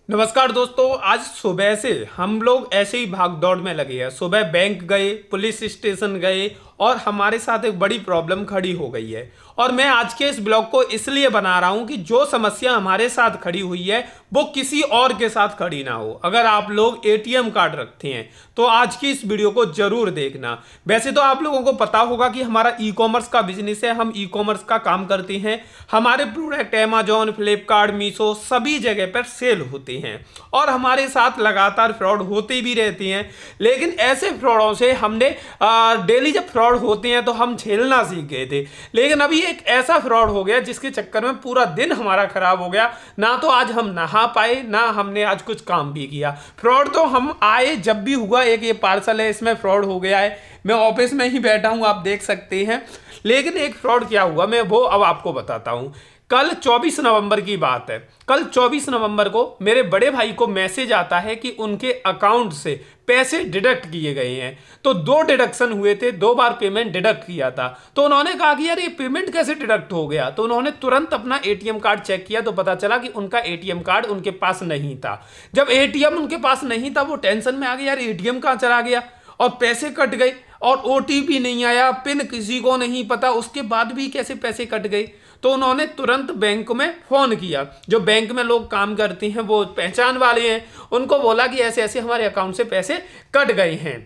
नमस्कार दोस्तों। आज सुबह से हम लोग ऐसे ही भाग दौड़ में लगे हैं। सुबह बैंक गए, पुलिस स्टेशन गए और हमारे साथ एक बड़ी प्रॉब्लम खड़ी हो गई है। और मैं आज के इस ब्लॉग को इसलिए बना रहा हूं कि जो समस्या हमारे साथ खड़ी हुई है वो किसी और के साथ खड़ी ना हो। अगर आप लोग एटीएम कार्ड रखते हैं तो आज की इस वीडियो को जरूर देखना। वैसे तो आप लोगों को पता होगा कि हमारा ई कॉमर्स का बिजनेस है, हम ई कॉमर्स का काम करते हैं। हमारे प्रोडक्ट अमेजॉन, फ्लिपकार्ट, मीशो सभी जगह पर सेल होते हैं और हमारे साथ लगातार फ्रॉड होते भी रहते हैं। लेकिन ऐसे फ्रॉडों से हमने डेली जब फ्रॉड होते हैं तो हम झेलना सीख गए थे। लेकिन अभी एक ऐसा फ्रॉड हो गया जिसके चक्कर में पूरा दिन हमारा खराब हो गया। ना तो आज हम नहा पाए, ना हमने आज कुछ काम भी किया। फ्रॉड तो हम आए जब भी हुआ। एक ये पार्सल है, इसमें फ्रॉड हो गया है। मैं ऑफिस में ही बैठा हूं, आप देख सकते हैं। लेकिन एक फ्रॉड क्या हुआ मैं वो अब आपको बताता हूं। कल 24 नवंबर की बात है। कल 24 नवंबर को मेरे बड़े भाई को मैसेज आता है कि उनके अकाउंट से पैसे डिडक्ट किए गए हैं। तो 2 डिडक्शन हुए थे, 2 बार पेमेंट डिडक्ट किया था। तो उन्होंने कहा कि यार ये पेमेंट कैसे डिडक्ट हो गया। तो उन्होंने तुरंत अपना एटीएम कार्ड चेक किया तो पता चला कि उनका एटीएम कार्ड उनके पास नहीं था। जब एटीएम उनके पास नहीं था वो टेंशन में आ गए, यार एटीएम कहाँ चला गया और पैसे कट गए और ओटीपी नहीं आया, पिन किसी को नहीं पता, उसके बाद भी कैसे पैसे कट गए। तो उन्होंने तुरंत बैंक में फोन किया। जो बैंक में लोग काम करते हैं वो पहचान वाले हैं, उनको बोला कि ऐसे ऐसे हमारे अकाउंट से पैसे कट गए हैं।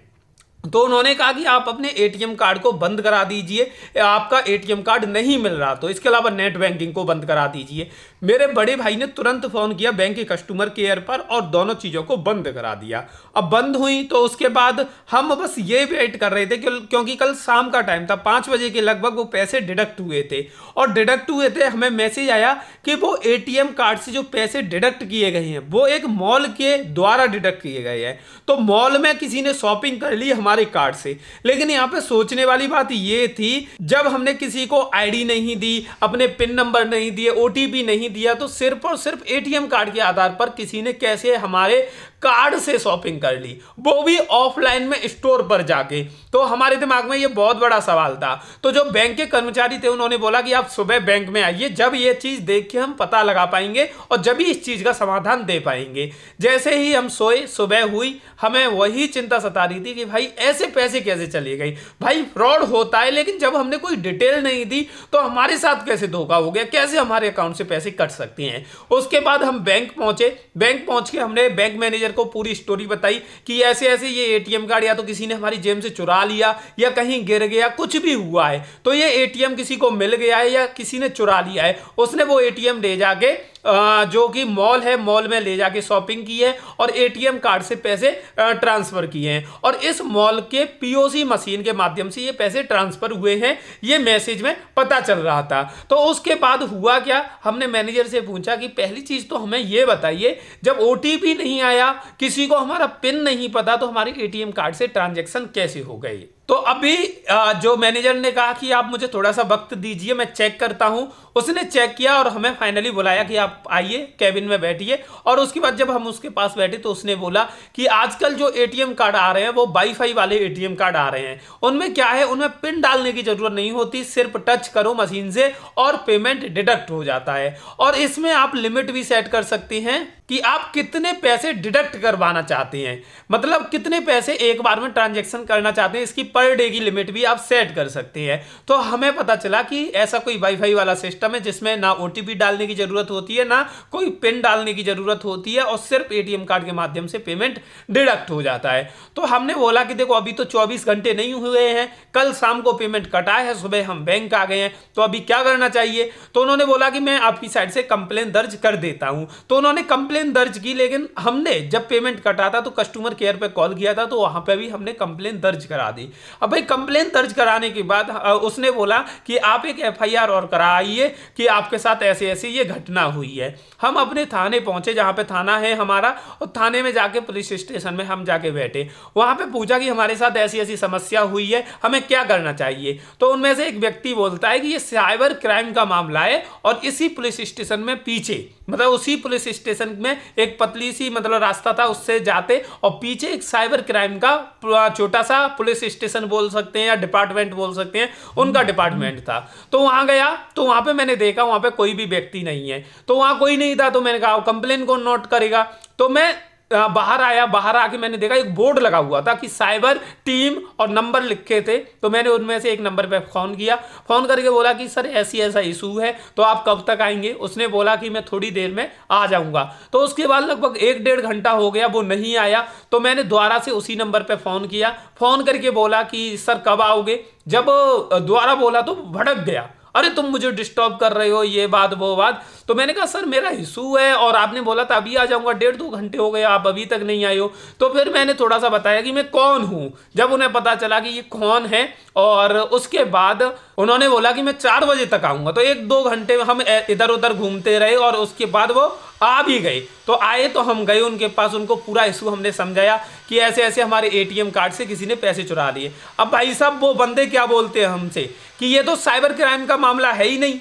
तो उन्होंने कहा कि आप अपने एटीएम कार्ड को बंद करा दीजिए, आपका एटीएम कार्ड नहीं मिल रहा, तो इसके अलावा नेट बैंकिंग को बंद करा दीजिए। मेरे बड़े भाई ने तुरंत फोन किया बैंक के कस्टमर केयर पर और दोनों चीज़ों को बंद करा दिया। अब बंद हुई तो उसके बाद हम बस ये वेट कर रहे थे क्योंकि कल शाम का टाइम था, 5 बजे के लगभग वो पैसे डिडक्ट हुए थे। और डिडक्ट हुए थे, हमें मैसेज आया कि वो एटीएम कार्ड से जो पैसे डिडक्ट किए गए हैं वो एक मॉल के द्वारा डिडक्ट किए गए हैं। तो मॉल में किसी ने शॉपिंग कर ली हमारे कार्ड से। लेकिन यहाँ पे सोचने वाली बात ये थी, जब हमने किसी को आईडी नहीं दी, अपने पिन नंबर नहीं दिए, ओटीपी नहीं दिया, तो सिर्फ और सिर्फ एटीएम कार्ड के आधार पर किसी ने कैसे हमारे कार्ड से शॉपिंग कर ली, वो भी ऑफलाइन में स्टोर पर जाके। तो हमारे दिमाग में ये बहुत बड़ा सवाल था। तो जो बैंक के कर्मचारी थे उन्होंने बोला कि आप सुबह बैंक में आइए, जब ये चीज देख के हम पता लगा पाएंगे और जब ही इस चीज का समाधान दे पाएंगे। जैसे ही हम सोए, सुबह हुई, हमें वही चिंता सता रही थी कि भाई ऐसे पैसे कैसे चले गए। भाई फ्रॉड होता है, लेकिन जब हमने कोई डिटेल नहीं दी तो हमारे साथ कैसे धोखा हो गया, कैसे हमारे अकाउंट से पैसे कट सकते हैं। उसके बाद हम बैंक पहुंचे। बैंक पहुंच के हमने बैंक मैनेजर को पूरी स्टोरी बताई कि ऐसे ऐसे ये एटीएम कार्ड या तो किसी ने हमारी जेब से चुरा लिया या कहीं गिर गया, कुछ भी हुआ है। तो ये एटीएम किसी को मिल गया है या किसी ने चुरा लिया है। उसने वो एटीएम ले जाके जो कि मॉल है, मॉल में ले जाके शॉपिंग की है और एटीएम कार्ड से पैसे ट्रांसफर किए हैं और इस मॉल के पीओसी मशीन के माध्यम से ये पैसे ट्रांसफर हुए हैं, ये मैसेज में पता चल रहा था। तो उसके बाद हुआ क्या, हमने मैनेजर से पूछा कि पहली चीज तो हमें ये बताइए, जब ओटीपी नहीं आया, किसी को हमारा पिन नहीं पता, तो हमारे एटीएम कार्ड से ट्रांजैक्शन कैसे हो गई। तो अभी जो मैनेजर ने कहा कि आप मुझे थोड़ा सा वक्त दीजिए, मैं चेक करता हूं। उसने चेक किया और हमें फाइनली बुलाया कि आप आइए, कैबिन में बैठिए। और उसके बाद जब हम उसके पास बैठे तो उसने बोला कि आजकल जो एटीएम कार्ड आ रहे हैं वो वाईफाई वाले एटीएम कार्ड आ रहे हैं। उनमें क्या है, उनमें पिन डालने की जरूरत नहीं होती, सिर्फ टच करो मशीन से और पेमेंट डिडक्ट हो जाता है। और इसमें आप लिमिट भी सेट कर सकते हैं कि आप कितने पैसे डिडक्ट करवाना चाहते हैं, मतलब कितने पैसे एक बार में ट्रांजैक्शन करना चाहते हैं। इसकी पर डे की लिमिट भी आप सेट कर सकते हैं। तो हमें पता चला कि ऐसा कोई वाईफाई वाला सिस्टम है जिसमें ना ओटीपी डालने की जरूरत होती है, ना कोई पिन डालने की जरूरत होती है और सिर्फ एटीएम कार्ड के माध्यम से पेमेंट डिडक्ट हो जाता है। तो हमने बोला कि देखो अभी तो 24 घंटे नहीं हुए हैं, कल शाम को पेमेंट कटा है, सुबह हम बैंक आ गए हैं, तो अभी क्या करना चाहिए। तो उन्होंने बोला कि मैं आपकी साइड से कंप्लेन दर्ज कर देता हूं। तो उन्होंने कंप्लेन दर्ज की, लेकिन हमने जब पेमेंट कटा था तो कस्टमर केयर पे कॉल किया था, तो वहां पे भी हमने कंप्लेन दर्ज करा दी। अब भाई कंप्लेन दर्ज कराने के बाद उसने बोला कि आप एक एफआईआर और कराइए कि आपके साथ ऐसे ऐसे ये घटना हुई है। हम अपने थाने पहुंचे, जहां पे थाना है हमारा, और थाने में जाके पुलिस स्टेशन में हम जाके बैठे। वहां पे पूछा कि हमारे साथ ऐसी ऐसी समस्या हुई है, हमें क्या करना चाहिए। तो उनमें से एक व्यक्ति बोलता है कि ये साइबर क्राइम का मामला है और इसी पुलिस स्टेशन में पीछे, मतलब उसी पुलिस स्टेशन में एक पतली सी मतलब रास्ता था, उससे जाते और पीछे एक साइबर क्राइम का छोटा सा पुलिस स्टेशन बोल सकते हैं या डिपार्टमेंट बोल सकते हैं, उनका डिपार्टमेंट था। तो वहां गया तो वहां पे मैंने देखा वहां पे कोई भी व्यक्ति नहीं है। तो वहां कोई नहीं था तो मैंने कहा कंप्लेन कौन नोट करेगा। तो मैं बाहर आया, बाहर आके मैंने देखा एक बोर्ड लगा हुआ था कि साइबर टीम और नंबर लिखे थे। तो मैंने उनमें से एक नंबर पे फ़ोन किया, फ़ोन करके बोला कि सर ऐसी ऐसा इशू है, तो आप कब तक आएंगे। उसने बोला कि मैं थोड़ी देर में आ जाऊंगा। तो उसके बाद लगभग 1-1.5 घंटा हो गया, वो नहीं आया। तो मैंने दोबारा से उसी नंबर पर फ़ोन किया, फ़ोन करके बोला कि सर कब आओगे। जब दोबारा बोला तो भड़क गया, अरे तुम मुझे डिस्टर्ब कर रहे हो, ये बात वो बात। तो मैंने कहा सर मेरा इशू है और आपने बोला था अभी आ जाऊंगा, 1.5-2 घंटे हो गए, आप अभी तक नहीं आए हो। तो फिर मैंने थोड़ा सा बताया कि मैं कौन हूं। जब उन्हें पता चला कि ये कौन है, और उसके बाद उन्होंने बोला कि मैं 4 बजे तक आऊंगा। तो 1-2 घंटे हम इधर उधर घूमते रहे और उसके बाद वो आ भी गए। तो आए तो हम गए उनके पास, उनको पूरा इशू हमने समझाया कि ऐसे ऐसे हमारे एटीएम कार्ड से किसी ने पैसे चुरा लिए। अब भाई साहब वो बंदे क्या बोलते हैं हमसे कि ये तो साइबर क्राइम का मामला है ही नहीं,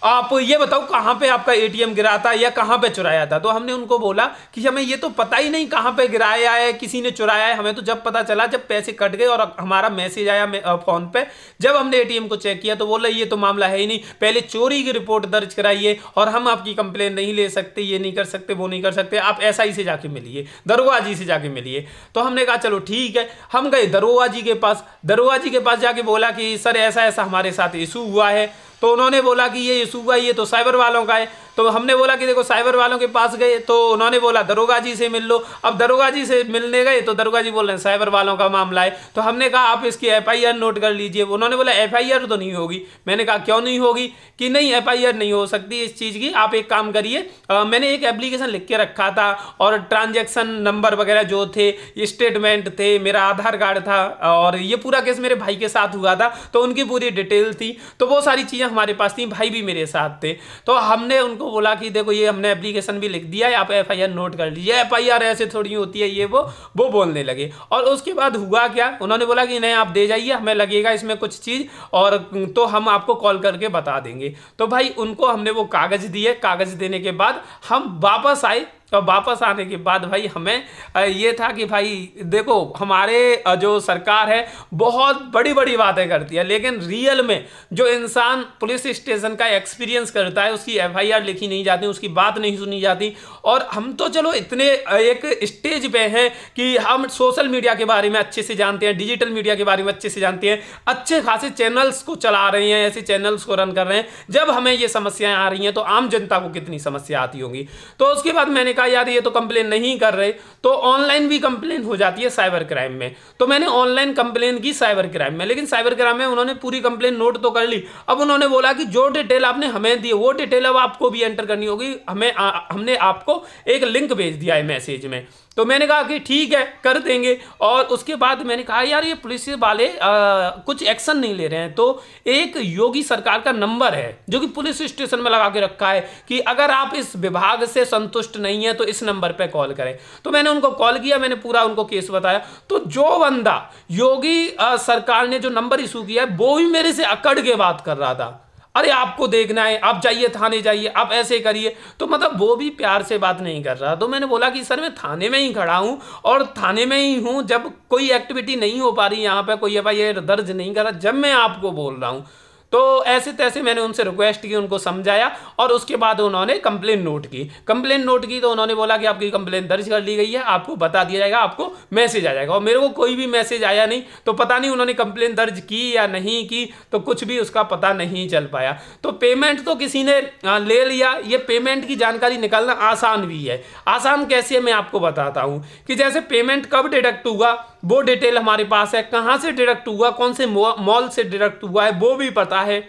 आप ये बताओ कहाँ पे आपका एटीएम गिरा था या कहाँ पे चुराया था। तो हमने उनको बोला कि हमें ये तो पता ही नहीं कहाँ पे गिराया है, किसी ने चुराया है। हमें तो जब पता चला जब पैसे कट गए और हमारा मैसेज आया फ़ोन पे, जब हमने एटीएम को चेक किया तो बोला ये तो मामला है ही नहीं, पहले चोरी की रिपोर्ट दर्ज कराइए और हम आपकी कंप्लेन नहीं ले सकते, ये नहीं कर सकते, वो नहीं कर सकते, आप एसआई से जाके मिलिए, दरोगा जी से जाके मिलिए। तो हमने कहा चलो ठीक है। हम गए दरोगा जी के पास, दरोगा जी के पास जाके बोला कि सर ऐसा ऐसा हमारे साथ इशू हुआ है। तो उन्होंने बोला कि ये इशू हुआ, ये तो साइबर वालों का है। तो हमने बोला कि देखो साइबर वालों के पास गए तो उन्होंने बोला दरोगा जी से मिल लो। अब दरोगा जी से मिलने गए तो दरोगा जी बोल रहे हैं साइबर वालों का मामला है। तो हमने कहा आप इसकी एफआईआर नोट कर लीजिए। उन्होंने बोला एफआईआर तो नहीं होगी। मैंने कहा क्यों नहीं होगी, कि नहीं एफआईआर नहीं हो सकती इस चीज़ की, आप एक काम करिए, मैंने एक एप्लीकेशन लिख के रखा था और ट्रांजेक्शन नंबर वगैरह जो थे, स्टेटमेंट थे, मेरा आधार कार्ड था, और ये पूरा केस मेरे भाई के साथ हुआ था तो उनकी पूरी डिटेल थी। तो वो सारी चीज़ें हमारे पास थी, भाई भी मेरे साथ थे। तो हमने उनको बोला कि देखो ये हमने एप्लीकेशन भी लिख दिया है, आप एफआईआर नोट कर लीजिए। एफआईआर ऐसे थोड़ी होती है, ये वो बोलने लगे। और उसके बाद हुआ क्या, उन्होंने बोला कि नहीं आप दे जाइए, हमें लगेगा इसमें कुछ चीज़ और तो हम आपको कॉल करके बता देंगे। तो भाई उनको हमने वो कागज़ दिए, कागज़ देने के बाद हम वापस आए। तो वापस आने के बाद भाई हमें ये था कि भाई देखो हमारे जो सरकार है बहुत बड़ी बड़ी बातें करती है, लेकिन रियल में जो इंसान पुलिस स्टेशन का एक्सपीरियंस करता है उसकी एफआईआर लिखी नहीं जाती, उसकी बात नहीं सुनी जाती। और हम तो चलो इतने एक स्टेज पे हैं कि हम सोशल मीडिया के बारे में अच्छे से जानते हैं, डिजिटल मीडिया के बारे में अच्छे से जानते हैं, अच्छे खासे चैनल्स को चला रहे हैं, ऐसे चैनल्स को रन कर रहे हैं। जब हमें ये समस्याएं आ रही हैं तो आम जनता को कितनी समस्या आती होंगी। तो उसके बाद मैंने यार ये तो कंप्लेन नहीं कर रहे, तो ऑनलाइन भी कंप्लेन हो जाती है साइबर क्राइम में। तो मैंने ऑनलाइन कंप्लेन की साइबर क्राइम में, लेकिन साइबर क्राइम में उन्होंने पूरी कंप्लेन नोट तो कर ली। अब उन्होंने बोला कि जो डिटेल आपने हमें दी वो डिटेल अब आपको भी एंटर करनी होगी, हमने आपको एक लिंक भेज दिया है मैसेज में। तो मैंने कहा कि ठीक है कर देंगे। और उसके बाद मैंने कहा यार ये पुलिस वाले कुछ एक्शन नहीं ले रहे हैं। तो एक योगी सरकार का नंबर है जो कि पुलिस स्टेशन में लगा के रखा है कि अगर आप इस विभाग से संतुष्ट नहीं है तो इस नंबर पे कॉल करें। तो मैंने उनको कॉल किया, मैंने पूरा उनको केस बताया। तो जो बंदा योगी सरकार ने जो नंबर इशू किया है वो भी मेरे से अकड़ के बात कर रहा था, अरे आपको देखना है, आप जाइए थाने जाइए, आप ऐसे करिए। तो मतलब वो भी प्यार से बात नहीं कर रहा। तो मैंने बोला कि सर मैं थाने में ही खड़ा हूँ और थाने में ही हूँ, जब कोई एक्टिविटी नहीं हो पा रही यहाँ पे, कोई एफआईआर दर्ज नहीं कर रहा, जब मैं आपको बोल रहा हूँ। तो ऐसे तैसे मैंने उनसे रिक्वेस्ट की, उनको समझाया और उसके बाद उन्होंने कंप्लेन नोट की। कंप्लेन नोट की तो उन्होंने बोला कि आपकी कंप्लेन दर्ज कर ली गई है, आपको बता दिया जाएगा, आपको मैसेज आ जाएगा। और मेरे को कोई भी मैसेज आया नहीं, तो पता नहीं उन्होंने कंप्लेन दर्ज की या नहीं की, तो कुछ भी उसका पता नहीं चल पाया। तो पेमेंट तो किसी ने ले लिया। ये पेमेंट की जानकारी निकालना आसान भी है। आसान कैसे मैं आपको बताता हूँ कि जैसे पेमेंट कब डिडक्ट हुआ वो डिटेल हमारे पास है, कहाँ से डिडक्ट हुआ, कौन से मॉल से डिडक्ट हुआ है वो भी पता है,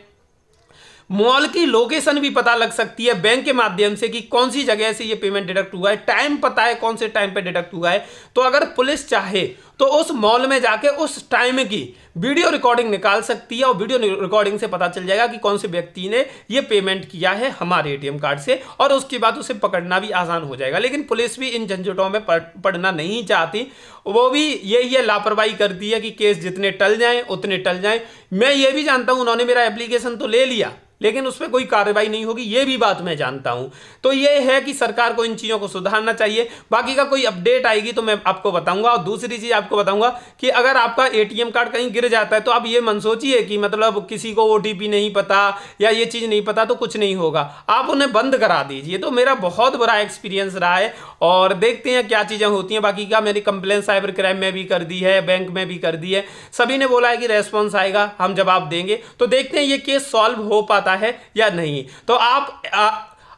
मॉल की लोकेशन भी पता लग सकती है बैंक के माध्यम से कि कौन सी जगह से ये पेमेंट डिडक्ट हुआ है, टाइम पता है कौन से टाइम पे डिडक्ट हुआ है। तो अगर पुलिस चाहे तो उस मॉल में जाके उस टाइम की वीडियो रिकॉर्डिंग निकाल सकती है और वीडियो रिकॉर्डिंग से पता चल जाएगा कि कौन से व्यक्ति ने ये पेमेंट किया है हमारे एटीएम कार्ड से, और उसके बाद उसे पकड़ना भी आसान हो जाएगा। लेकिन पुलिस भी इन झंझटों में पड़ना नहीं चाहती, वो भी यही है, लापरवाही करती है कि केस जितने टल जाएं उतने टल जाएं। मैं ये भी जानता हूं उन्होंने मेरा एप्लीकेशन तो ले लिया लेकिन उस पर कोई कार्रवाई नहीं होगी, ये भी बात मैं जानता हूं। तो ये है कि सरकार को इन चीज़ों को सुधारना चाहिए। बाकी का कोई अपडेट आएगी तो मैं आपको बताऊंगा। और दूसरी चीज़ आपको आपको बताऊंगा कि अगर आपका एटीएम कार्ड कहीं गिर जाता है तो आप ये मन सोचिए कि मतलब किसी को ओटीपी नहीं पता या ये चीज़ नहीं पता तो कुछ नहीं होगा, आप उन्हें बंद करा दीजिए। तो मेरा बहुत बुरा एक्सपीरियंस रहा है और देखते हैं क्या चीज़ें होती हैं। बाकी का मेरी कंप्लेन साइबर क्राइम में भी कर दी है, बैंक में भी कर दी है, सभी ने बोला है कि रेस्पॉन्स आएगा, हम जवाब देंगे। तो देखते हैं ये केस सॉल्व हो पाता है या नहीं। तो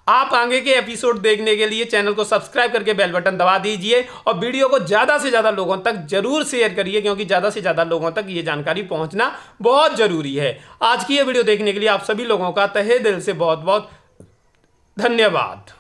आप आगे के एपिसोड देखने के लिए चैनल को सब्सक्राइब करके बेल बटन दबा दीजिए और वीडियो को ज़्यादा से ज़्यादा लोगों तक जरूर शेयर करिए, क्योंकि ज़्यादा से ज़्यादा लोगों तक ये जानकारी पहुंचना बहुत ज़रूरी है। आज की ये वीडियो देखने के लिए आप सभी लोगों का तहे दिल से बहुत बहुत धन्यवाद।